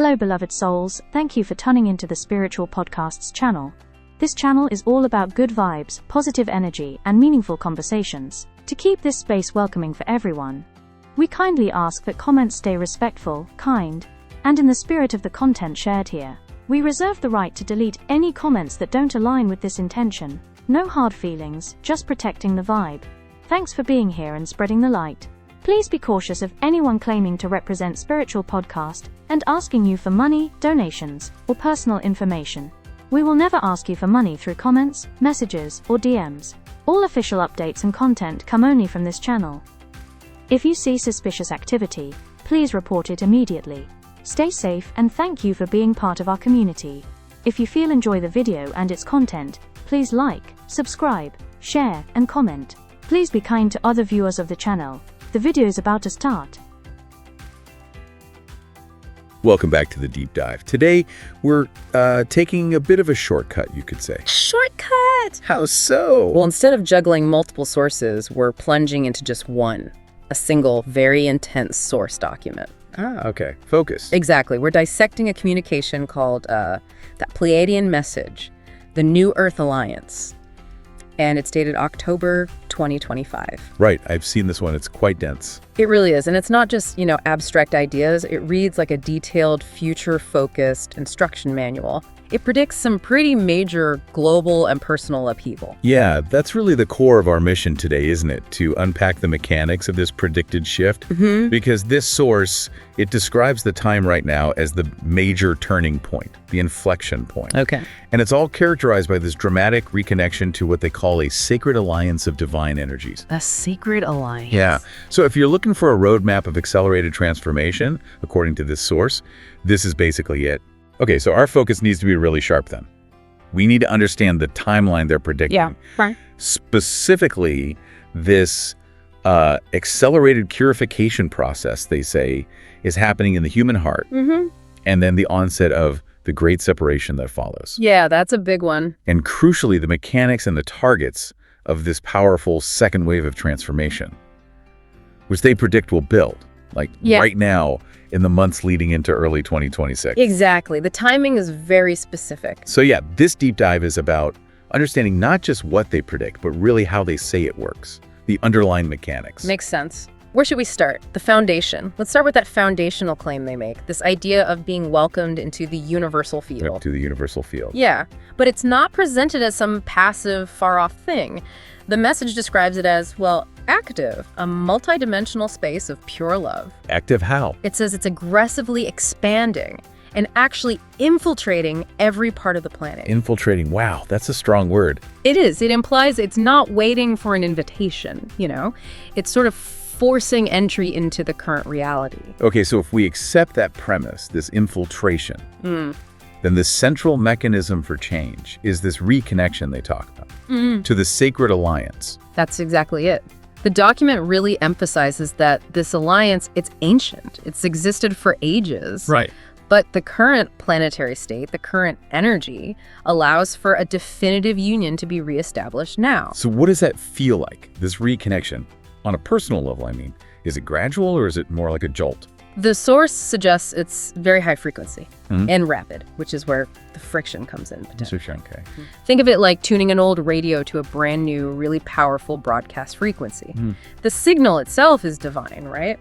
Hello beloved souls, thank you for tuning into the Spiritual Podcasts channel. This channel is all about good vibes, positive energy, and meaningful conversations. To keep this space welcoming for everyone, we kindly ask that comments stay respectful, kind, and in the spirit of the content shared here. We reserve the right to delete any comments that don't align with this intention. No hard feelings, just protecting the vibe. Thanks for being here and spreading the light. Please be cautious of anyone claiming to represent Spiritual Podcast and asking you for money, donations, or personal information. We will never ask you for money through comments, messages, or DMs. All official updates and content come only from this channel. If you see suspicious activity, please report it immediately. Stay safe and thank you for being part of our community. If you enjoy the video and its content, please like, subscribe, share, and comment. Please be kind to other viewers of the channel. The video is about to start. Welcome back to the deep dive. Today, we're taking a bit of a shortcut, you could say. Shortcut! How so? Well, instead of juggling multiple sources, we're plunging into just one, a single, very intense source document. Ah, okay. Focus. Exactly. We're dissecting a communication called the Pleiadian Message, the New Earth Alliance. And it's dated October 2025. Right. I've seen this one. It's quite dense. It really is. And it's not just, abstract ideas. It reads like a detailed, future-focused instruction manual. It predicts some pretty major global and personal upheaval. Yeah, that's really the core of our mission today, isn't it? To unpack the mechanics of this predicted shift. Because this source, it describes the time right now as the major turning point, the inflection point. Okay. And it's all characterized by this dramatic reconnection to what they call a sacred alliance of divine energies. A sacred alliance. Yeah. So if you're looking for a roadmap of accelerated transformation, according to this source, this is basically it. Okay, so our focus needs to be really sharp then. We need to understand the timeline they're predicting. Yeah, right. Specifically, this accelerated purification process, they say, is happening in the human heart. And then the onset of the great separation that follows. Yeah, that's a big one. And crucially, the mechanics and the targets of this powerful second wave of transformation, which they predict will build, right now, in the months leading into early 2026. Exactly. The timing is very specific. So yeah, this deep dive is about understanding not just what they predict, but really how they say it works, the underlying mechanics. Makes sense. Where should we start? The foundation. Let's start with that foundational claim they make, this idea of being welcomed into the universal field. Yep, to the universal field. Yeah, but it's not presented as some passive, far-off thing. The message describes it as, active, a multidimensional space of pure love. Active how? It says it's aggressively expanding and actually infiltrating every part of the planet. Infiltrating, wow, that's a strong word. It is. It implies it's not waiting for an invitation, It's sort of forcing entry into the current reality. Okay, so if we accept that premise, this infiltration, then the central mechanism for change is this reconnection they talk about to the sacred alliance. That's exactly it. The document really emphasizes that this alliance, it's ancient. It's existed for ages. Right. But the current planetary state, the current energy, allows for a definitive union to be reestablished now. So what does that feel like, this reconnection? On a personal level, I mean. Is it gradual or is it more like a jolt? The source suggests it's very high frequency and rapid, which is where the friction comes in potentially. Okay. Think of it like tuning an old radio to a brand new, really powerful broadcast frequency. The signal itself is divine, right?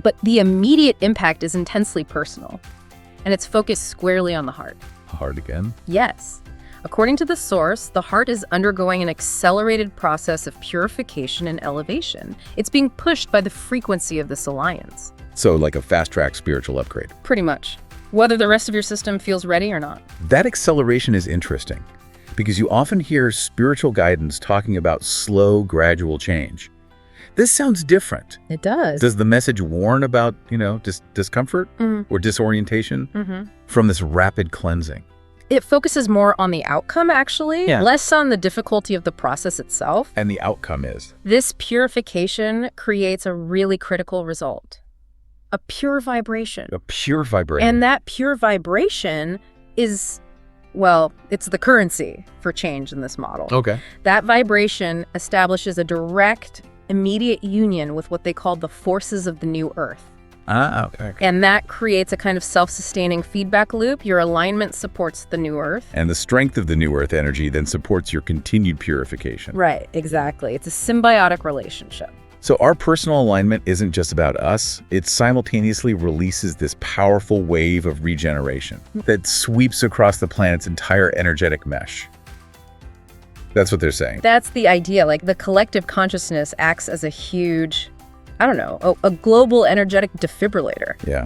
But the immediate impact is intensely personal, and it's focused squarely on the heart. Heart again? Yes. According to the source, the heart is undergoing an accelerated process of purification and elevation. It's being pushed by the frequency of this alliance. So like a fast-track spiritual upgrade. Pretty much. Whether the rest of your system feels ready or not. That acceleration is interesting because you often hear spiritual guidance talking about slow, gradual change. This sounds different. It does. Does the message warn about, discomfort or disorientation from this rapid cleansing? It focuses more on the outcome, actually, less on the difficulty of the process itself. And the outcome is? This purification creates a really critical result. A pure vibration. A pure vibration. And that pure vibration is, it's the currency for change in this model. Okay. That vibration establishes a direct, immediate union with what they call the forces of the new earth. Okay. And that creates a kind of self-sustaining feedback loop. Your alignment supports the new Earth. And the strength of the new Earth energy then supports your continued purification. Right, exactly. It's a symbiotic relationship. So our personal alignment isn't just about us. It simultaneously releases this powerful wave of regeneration that sweeps across the planet's entire energetic mesh. That's what they're saying. That's the idea. Like, the collective consciousness acts as a huge, a global energetic defibrillator. Yeah.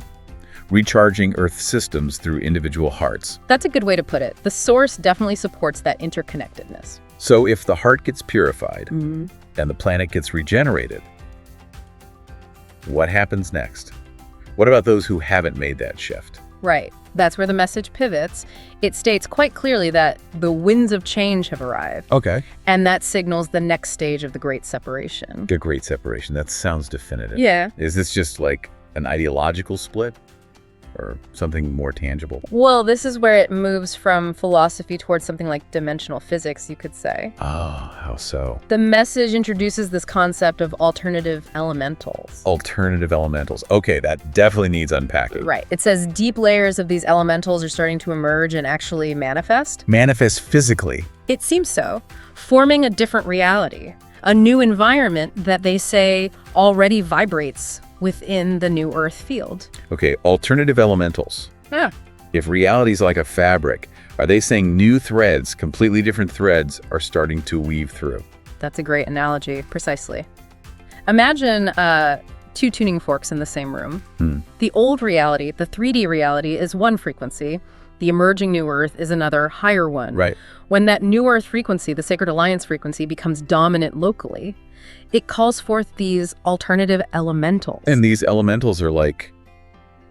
Recharging Earth systems through individual hearts. That's a good way to put it. The source definitely supports that interconnectedness. So if the heart gets purified and the planet gets regenerated, what happens next? What about those who haven't made that shift? Right. That's where the message pivots. It states quite clearly that the winds of change have arrived. Okay. And that signals the next stage of the Great Separation. The Great Separation. That sounds definitive. Yeah. Is this just like an ideological split or something more tangible? Well, this is where it moves from philosophy towards something like dimensional physics, you could say. Oh, how so? The message introduces this concept of alternative elementals. Alternative elementals. Okay, that definitely needs unpacking. Right. It says deep layers of these elementals are starting to emerge and actually manifest. Manifest physically. It seems so, forming a different reality, a new environment that they say already vibrates within the new Earth field. Okay, alternative elementals. Yeah. If reality's like a fabric, are they saying new threads, completely different threads, are starting to weave through? That's a great analogy, precisely. Imagine two tuning forks in the same room. The old reality, the 3D reality, is one frequency. The emerging new Earth is another, higher one. Right. When that new Earth frequency, the Sacred Alliance frequency, becomes dominant locally, it calls forth these alternative elementals. And these elementals are like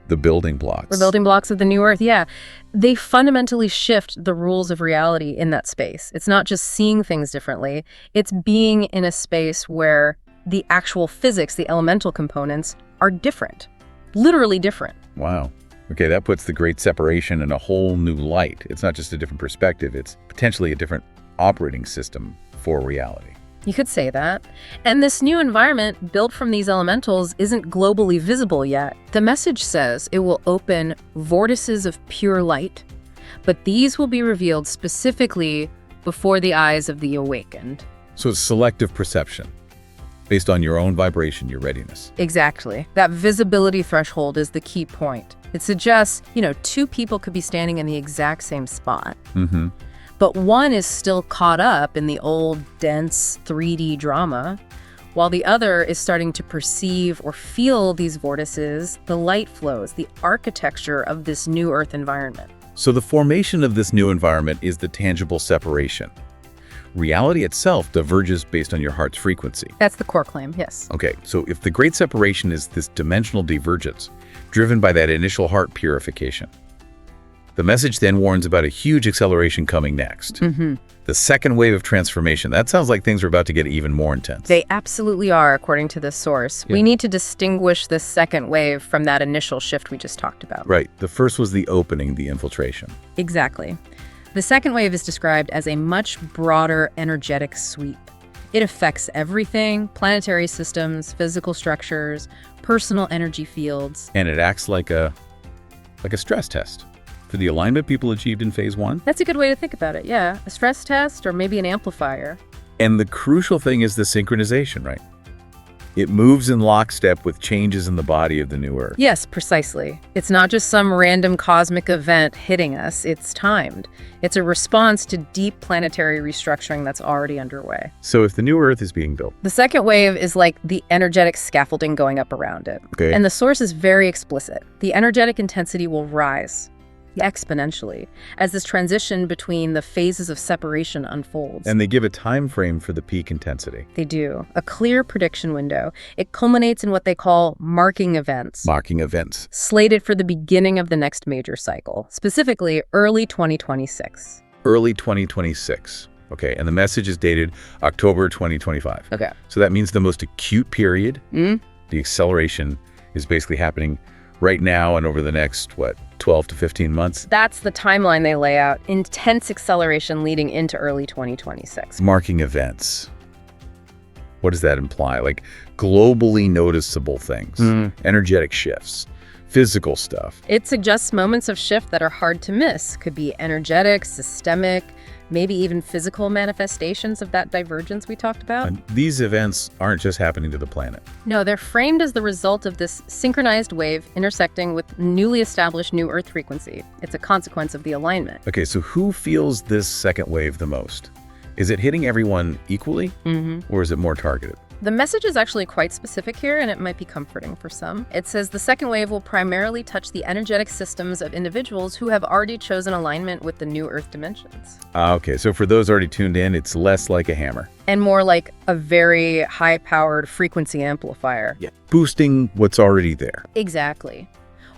the building blocks. The building blocks of the new Earth, yeah. They fundamentally shift the rules of reality in that space. It's not just seeing things differently. It's being in a space where the actual physics, the elemental components, are different. Literally different. Wow. Okay, that puts the Great Separation in a whole new light. It's not just a different perspective, it's potentially a different operating system for reality. You could say that. And this new environment built from these elementals isn't globally visible yet. The message says it will open vortices of pure light, but these will be revealed specifically before the eyes of the awakened. So it's selective perception, based on your own vibration, your readiness. Exactly. That visibility threshold is the key point. It suggests, two people could be standing in the exact same spot. But one is still caught up in the old, dense 3D drama, while the other is starting to perceive or feel these vortices, the light flows, the architecture of this new Earth environment. So the formation of this new environment is the tangible separation. Reality itself diverges based on your heart's frequency. That's the core claim, yes. Okay, so if the Great Separation is this dimensional divergence, driven by that initial heart purification, the message then warns about a huge acceleration coming next. The second wave of transformation. That sounds like things are about to get even more intense. They absolutely are, according to this source. Yeah. We need to distinguish this second wave from that initial shift we just talked about. Right. The first was the opening, the infiltration. Exactly. The second wave is described as a much broader energetic sweep. It affects everything: planetary systems, physical structures, personal energy fields. And it acts like a stress test for the alignment people achieved in phase 1. That's a good way to think about it, yeah. A stress test or maybe an amplifier. And the crucial thing is the synchronization, right? It moves in lockstep with changes in the body of the new Earth. Yes, precisely. It's not just some random cosmic event hitting us. It's timed. It's a response to deep planetary restructuring that's already underway. So if the new Earth is being built. The second wave is like the energetic scaffolding going up around it. Okay. And the source is very explicit. The energetic intensity will rise exponentially as this transition between the phases of separation unfolds. And they give a time frame for the peak intensity. They do. A clear prediction window. It culminates in what they call marking events. Marking events. Slated for the beginning of the next major cycle, specifically early 2026. Early 2026. Okay, and the message is dated October 2025. Okay. So that means the most acute period, the acceleration, is basically happening right now and over the next, 12 to 15 months? That's the timeline they lay out. Intense acceleration leading into early 2026. Marking events. What does that imply? Like globally noticeable things, energetic shifts, physical stuff. It suggests moments of shift that are hard to miss. Could be energetic, systemic, maybe even physical manifestations of that divergence we talked about. And these events aren't just happening to the planet. No, they're framed as the result of this synchronized wave intersecting with newly established new Earth frequency. It's a consequence of the alignment. Okay, so who feels this second wave the most? Is it hitting everyone equally, or is it more targeted? The message is actually quite specific here, and it might be comforting for some. It says the second wave will primarily touch the energetic systems of individuals who have already chosen alignment with the new Earth dimensions. Okay, so for those already tuned in, it's less like a hammer. And more like a very high-powered frequency amplifier. Yeah, boosting what's already there. Exactly.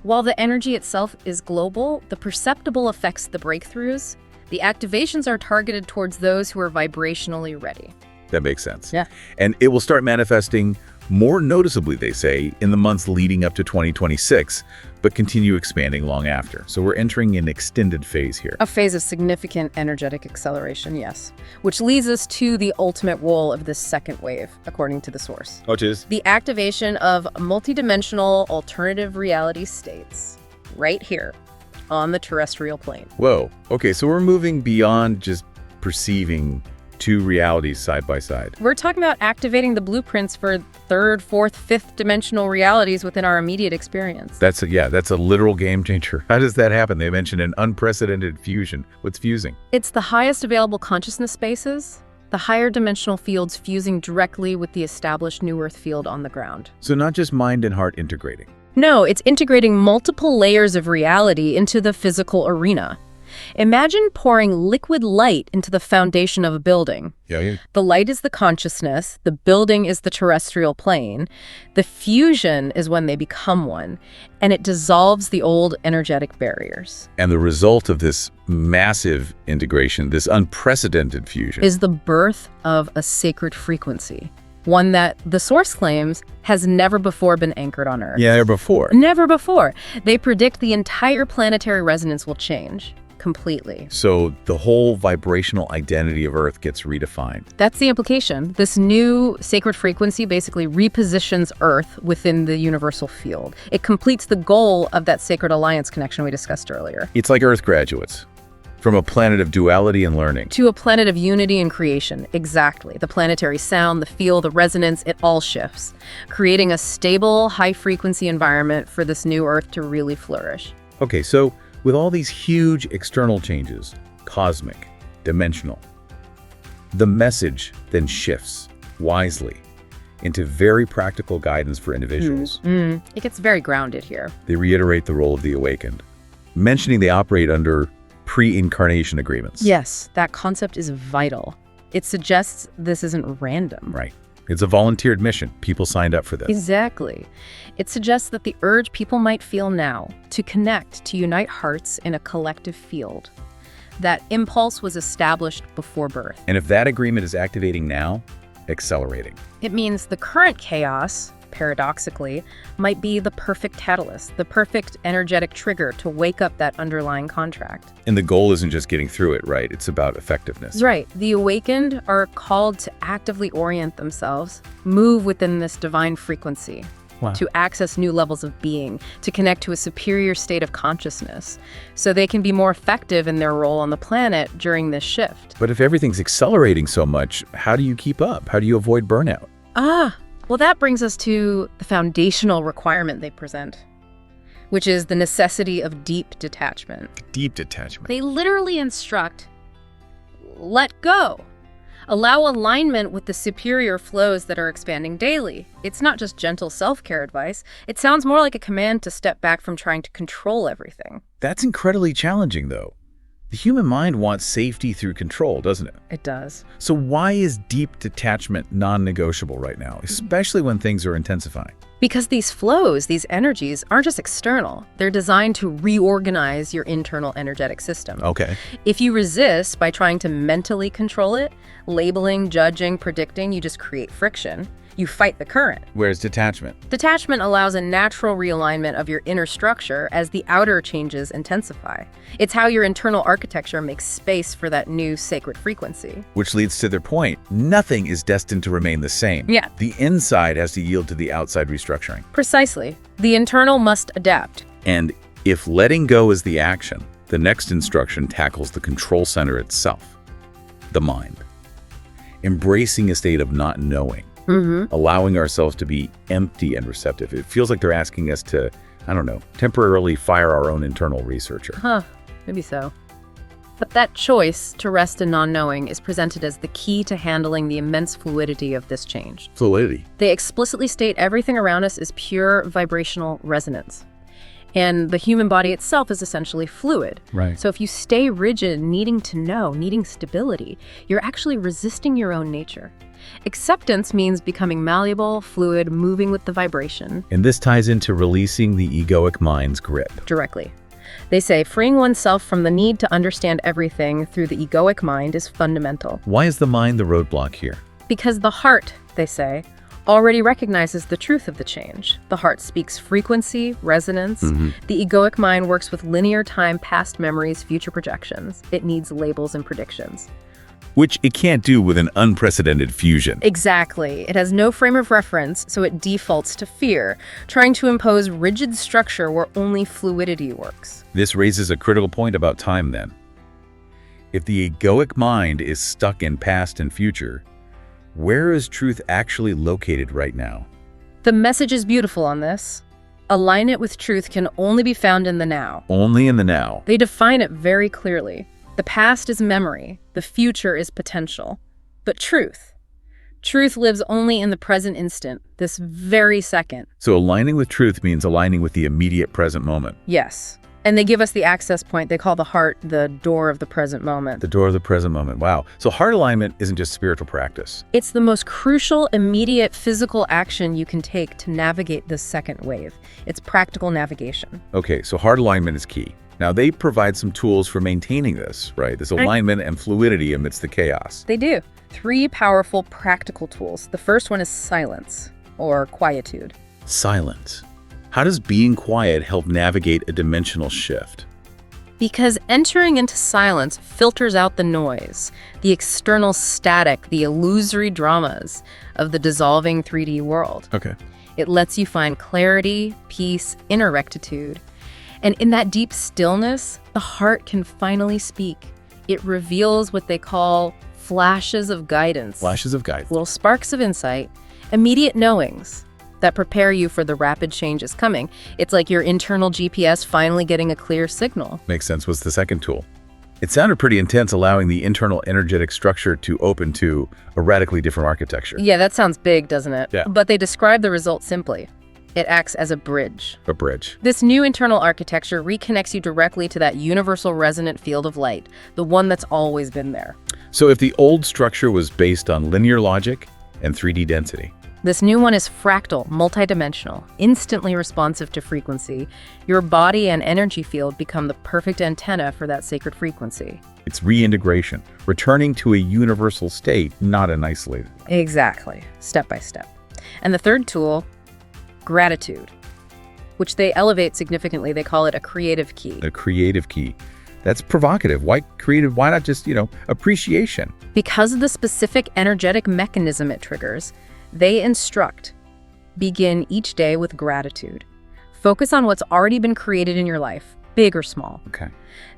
While the energy itself is global, the perceptible effects, the breakthroughs, the activations are targeted towards those who are vibrationally ready. That makes sense. Yeah. And it will start manifesting more noticeably, they say, in the months leading up to 2026, but continue expanding long after. So we're entering an extended phase here. A phase of significant energetic acceleration, yes. Which leads us to the ultimate goal of this second wave, according to the source. Oh, it is? The activation of multidimensional alternative reality states, right here on the terrestrial plane. Whoa. Okay, so we're moving beyond just perceiving two realities side by side. We're talking about activating the blueprints for third, fourth, fifth dimensional realities within our immediate experience. That's a literal game changer. How does that happen? They mentioned an unprecedented fusion. What's fusing? It's the highest available consciousness spaces, the higher dimensional fields fusing directly with the established New Earth field on the ground. So not just mind and heart integrating. No, it's integrating multiple layers of reality into the physical arena. Imagine pouring liquid light into the foundation of a building. Yeah. The light is the consciousness, the building is the terrestrial plane. The fusion is when they become one, and it dissolves the old energetic barriers. And the result of this massive integration, this unprecedented fusion, is the birth of a sacred frequency, one that the source claims has never before been anchored on Earth. Yeah, before. Never before. They predict the entire planetary resonance will change completely. So the whole vibrational identity of Earth gets redefined. That's the implication. This new sacred frequency basically repositions Earth within the universal field. It completes the goal of that sacred alliance connection we discussed earlier. It's like Earth graduates from a planet of duality and learning to a planet of unity and creation. Exactly. The planetary sound, the feel, the resonance, it all shifts, creating a stable, high-frequency environment for this new Earth to really flourish. Okay, so with all these huge external changes, cosmic, dimensional, the message then shifts wisely into very practical guidance for individuals. It gets very grounded here. They reiterate the role of the awakened, mentioning they operate under pre-incarnation agreements. Yes, that concept is vital. It suggests this isn't random. Right. It's a volunteered mission. People signed up for this. Exactly. It suggests that the urge people might feel now to connect, to unite hearts in a collective field. That impulse was established before birth. And if that agreement is activating now, accelerating. It means the current chaos, paradoxically, might be the perfect catalyst, the perfect energetic trigger to wake up that underlying contract. And the goal isn't just getting through it, right? It's about effectiveness. Right. The awakened are called to actively orient themselves, move within this divine frequency, to access new levels of being, to connect to a superior state of consciousness, so they can be more effective in their role on the planet during this shift. But if everything's accelerating so much, how do you keep up? How do you avoid burnout? Well, that brings us to the foundational requirement they present, which is the necessity of deep detachment. Deep detachment. They literally instruct, let go. Allow alignment with the superior flows that are expanding daily. It's not just gentle self-care advice. It sounds more like a command to step back from trying to control everything. That's incredibly challenging, though. The human mind wants safety through control, doesn't it? It does. So why is deep detachment non-negotiable right now, especially when things are intensifying? Because these flows, these energies, aren't just external. They're designed to reorganize your internal energetic system. Okay. If you resist by trying to mentally control it, labeling, judging, predicting, you just create friction. You fight the current. Where's detachment? Detachment allows a natural realignment of your inner structure as the outer changes intensify. It's how your internal architecture makes space for that new sacred frequency. Which leads to their point. Nothing is destined to remain the same. Yeah. The inside has to yield to the outside restructuring. Precisely. The internal must adapt. And if letting go is the action, the next instruction tackles the control center itself, the mind. Embracing a state of not knowing, allowing ourselves to be empty and receptive. It feels like they're asking us to, I don't know, temporarily fire our own internal researcher. Huh, maybe so. But that choice to rest in non-knowing is presented as the key to handling the immense fluidity of this change. Fluidity. They explicitly state everything around us is pure vibrational resonance. And the human body itself is essentially fluid. Right. So if you stay rigid, needing to know, needing stability, you're actually resisting your own nature. Acceptance means becoming malleable, fluid, moving with the vibration. And this ties into releasing the egoic mind's grip. Directly. They say freeing oneself from the need to understand everything through the egoic mind is fundamental. Why is the mind the roadblock here? Because the heart, they say, already recognizes the truth of the change. The heart speaks frequency, resonance. The egoic mind works with linear time, past memories, future projections. It needs labels and predictions. Which it can't do with an unprecedented fusion. Exactly. It has no frame of reference, so it defaults to fear, trying to impose rigid structure where only fluidity works. This raises a critical point about time then. If the egoic mind is stuck in past and future, where is truth actually located right now? The message is beautiful on this. Alignment with truth can only be found in the now. Only in the now. They define it very clearly. The past is memory. The future is potential. But truth lives only in the present instant, this very second. So aligning with truth means aligning with the immediate present moment. Yes. And they give us the access point. They call the heart the door of the present moment. The door of the present moment. Wow. So heart alignment isn't just spiritual practice. It's the most crucial, immediate physical action you can take to navigate this second wave. It's practical navigation. Okay, so heart alignment is key. Now, they provide some tools for maintaining this, right? This alignment and fluidity amidst the chaos. They do. 3 powerful practical tools. The first one is silence, or quietude. Silence. How does being quiet help navigate a dimensional shift? Because entering into silence filters out the noise, the external static, the illusory dramas of the dissolving 3D world. Okay. It lets you find clarity, peace, inner rectitude. And in that deep stillness, the heart can finally speak. It reveals what they call flashes of guidance. Flashes of guidance. Little sparks of insight, immediate knowings that prepare you for the rapid changes coming. It's like your internal GPS finally getting a clear signal. Makes sense. What's the second tool? It sounded pretty intense, allowing the internal energetic structure to open to a radically different architecture. Yeah, that sounds big, doesn't it? Yeah. But they describe the result simply. It acts as a bridge. A bridge. This new internal architecture reconnects you directly to that universal resonant field of light, the one that's always been there. So if the old structure was based on linear logic and 3D density, this new one is fractal, multidimensional, instantly responsive to frequency. Your body and energy field become the perfect antenna for that sacred frequency. it's reintegration, returning to a universal state, not an isolated one. Exactly, step by step. And the third tool, gratitude, which they elevate significantly. They call it a creative key. A creative key. That's provocative. Why creative? Why not just, appreciation? Because of the specific energetic mechanism it triggers, they instruct, begin each day with gratitude. Focus on what's already been created in your life, big or small. Okay.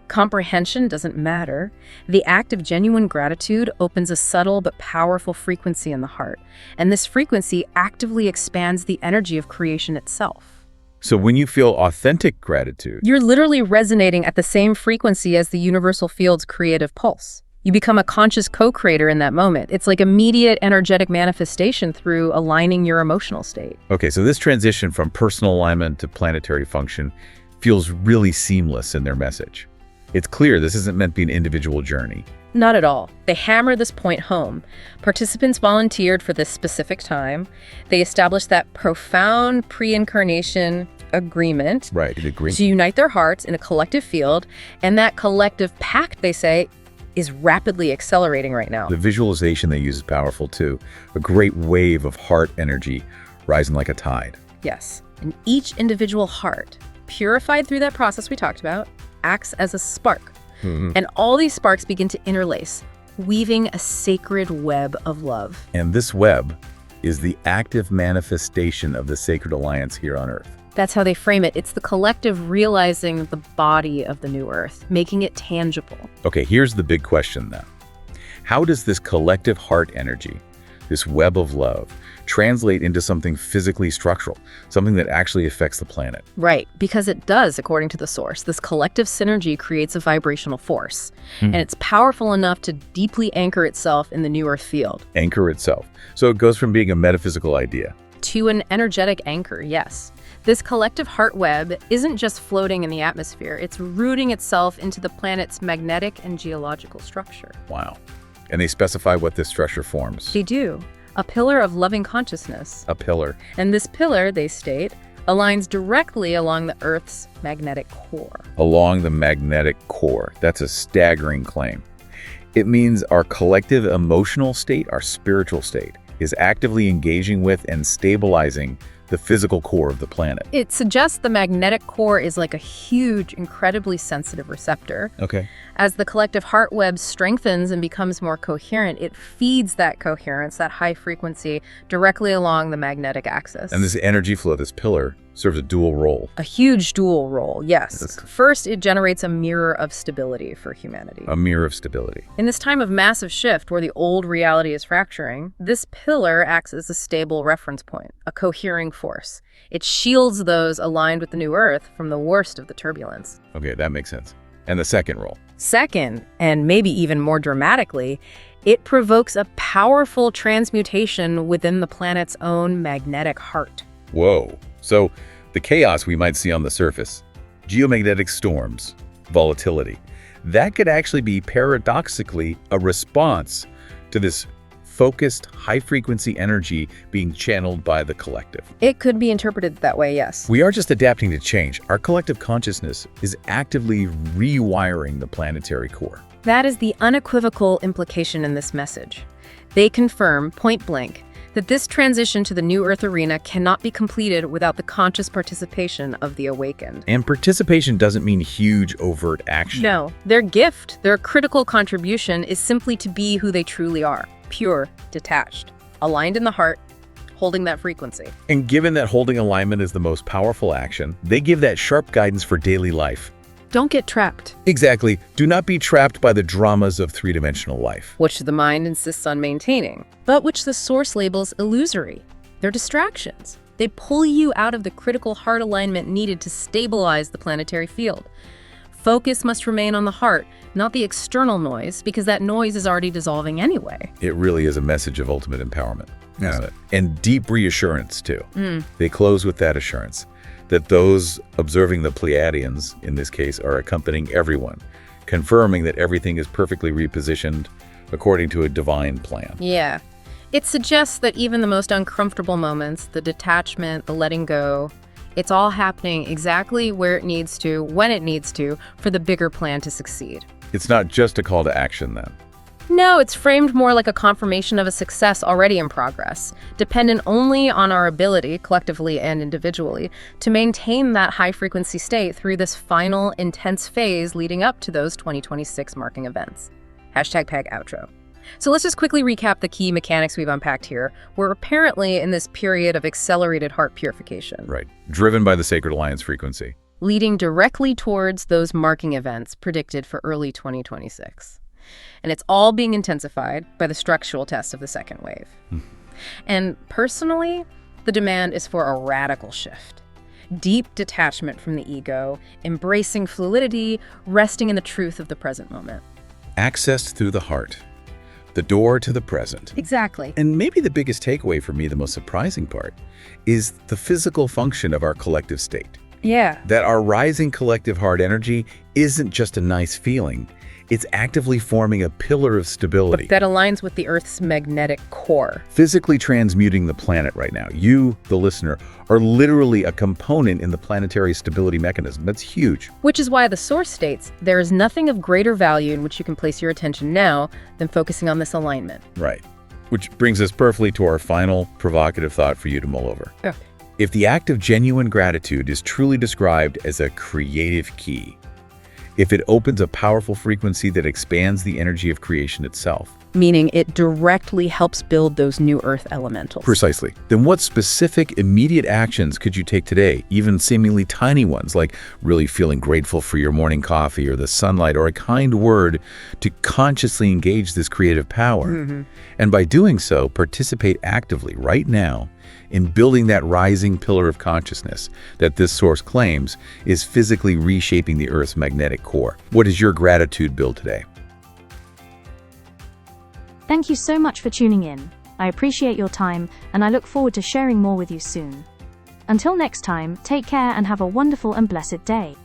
Comprehension doesn't matter. The act of genuine gratitude opens a subtle but powerful frequency in the heart, and this frequency actively expands the energy of creation itself. So when you feel authentic gratitude, You're literally resonating at the same frequency as the universal field's creative pulse. You become a conscious co-creator in that moment. It's like immediate energetic manifestation through aligning your emotional state. okay, so this transition from personal alignment to planetary function feels really seamless in their message. It's clear this isn't meant to be an individual journey. Not at all. They hammer this point home. Participants volunteered for this specific time. They established that profound pre-incarnation agreement Right, an agreement. to unite their hearts in a collective field, and that collective pact, they say, is rapidly accelerating right now. The visualization they use is powerful too. A great wave of heart energy rising like a tide. Yes. And each individual heart, purified through that process we talked about, acts as a spark. And all these sparks begin to interlace, weaving a sacred web of love. And this web is the active manifestation of the sacred alliance here on Earth. That's how they frame it. It's the collective realizing the body of the new Earth, making it tangible. Okay, here's the big question then. How does this collective heart energy, this web of love, translate into something physically structural, something that actually affects the planet? Right, because it does, according to the source. This collective synergy creates a vibrational force, and it's powerful enough to deeply anchor itself in the new Earth field. Anchor itself. So it goes from being a metaphysical idea to an energetic anchor, yes. This collective heart web isn't just floating in the atmosphere, it's rooting itself into the planet's magnetic and geological structure. Wow. And they specify what this structure forms. They do. A pillar of loving consciousness. A pillar. And this pillar, they state, aligns directly along the Earth's magnetic core. Along the magnetic core. That's a staggering claim. It means our collective emotional state, our spiritual state, is actively engaging with and stabilizing the physical core of the planet. It suggests the magnetic core is like a huge, incredibly sensitive receptor. Okay. As the collective heart web strengthens and becomes more coherent, it feeds that coherence, that high frequency, directly along the magnetic axis. And this energy flow, this pillar, serves a dual role. A huge dual role, yes. First, it generates a mirror of stability for humanity. A mirror of stability. In this time of massive shift where the old reality is fracturing, this pillar acts as a stable reference point, a cohering force. It shields those aligned with the new Earth from the worst of the turbulence. Okay, that makes sense. And the second role? Second, and maybe even more dramatically, it provokes a powerful transmutation within the planet's own magnetic heart. Whoa. So the chaos we might see on the surface, geomagnetic storms, volatility, that could actually be paradoxically a response to this focused, high-frequency energy being channeled by the collective. It could be interpreted that way, yes. We are just adapting to change. Our collective consciousness is actively rewiring the planetary core. That is the unequivocal implication in this message. They confirm, point blank, that this transition to the new Earth arena cannot be completed without the conscious participation of the awakened. And participation doesn't mean huge, overt action. No, their gift, their critical contribution is simply to be who they truly are, pure, detached, aligned in the heart, holding that frequency. And given that holding alignment is the most powerful action, they give that sharp guidance for daily life. Don't get trapped. Exactly. Do not be trapped by the dramas of three-dimensional life. Which the mind insists on maintaining, but which the source labels illusory. They're distractions. They pull you out of the critical heart alignment needed to stabilize the planetary field. Focus must remain on the heart, not the external noise, because that noise is already dissolving anyway. It really is a message of ultimate empowerment, isn't it? And deep reassurance, too. They close with that assurance that those observing the Pleiadians, in this case, are accompanying everyone, confirming that everything is perfectly repositioned according to a divine plan. Yeah. It suggests that even the most uncomfortable moments, the detachment, the letting go, it's all happening exactly where it needs to, when it needs to, for the bigger plan to succeed. It's not just a call to action, then. No, it's framed more like a confirmation of a success already in progress, dependent only on our ability, collectively and individually, to maintain that high-frequency state through this final, intense phase leading up to those 2026 marking events. #PEG outro. So let's just quickly recap the key mechanics we've unpacked here. We're apparently in this period of accelerated heart purification. Right. Driven by the Sacred Alliance frequency. Leading directly towards those marking events predicted for early 2026. And it's all being intensified by the structural test of the second wave. And personally, the demand is for a radical shift. Deep detachment from the ego, embracing fluidity, resting in the truth of the present moment. Accessed through the heart. The door to the present. Exactly. And maybe the biggest takeaway for me, the most surprising part, is the physical function of our collective state. Yeah. That our rising collective heart energy isn't just a nice feeling. It's actively forming a pillar of stability. That aligns with the Earth's magnetic core. Physically transmuting the planet right now. You, the listener, are literally a component in the planetary stability mechanism. That's huge. Which is why the source states, there is nothing of greater value in which you can place your attention now than focusing on this alignment. Right. Which brings us perfectly to our final provocative thought for you to mull over. Okay. If the act of genuine gratitude is truly described as a creative key, if it opens a powerful frequency that expands the energy of creation itself. Meaning it directly helps build those new Earth elementals. Precisely. Then what specific, immediate actions could you take today, even seemingly tiny ones, like really feeling grateful for your morning coffee or the sunlight or a kind word, to consciously engage this creative power? And by doing so, participate actively right now in building that rising pillar of consciousness that this source claims is physically reshaping the Earth's magnetic core. What is your gratitude build today? Thank you so much for tuning in. I appreciate your time, and I look forward to sharing more with you soon. Until next time, take care and have a wonderful and blessed day.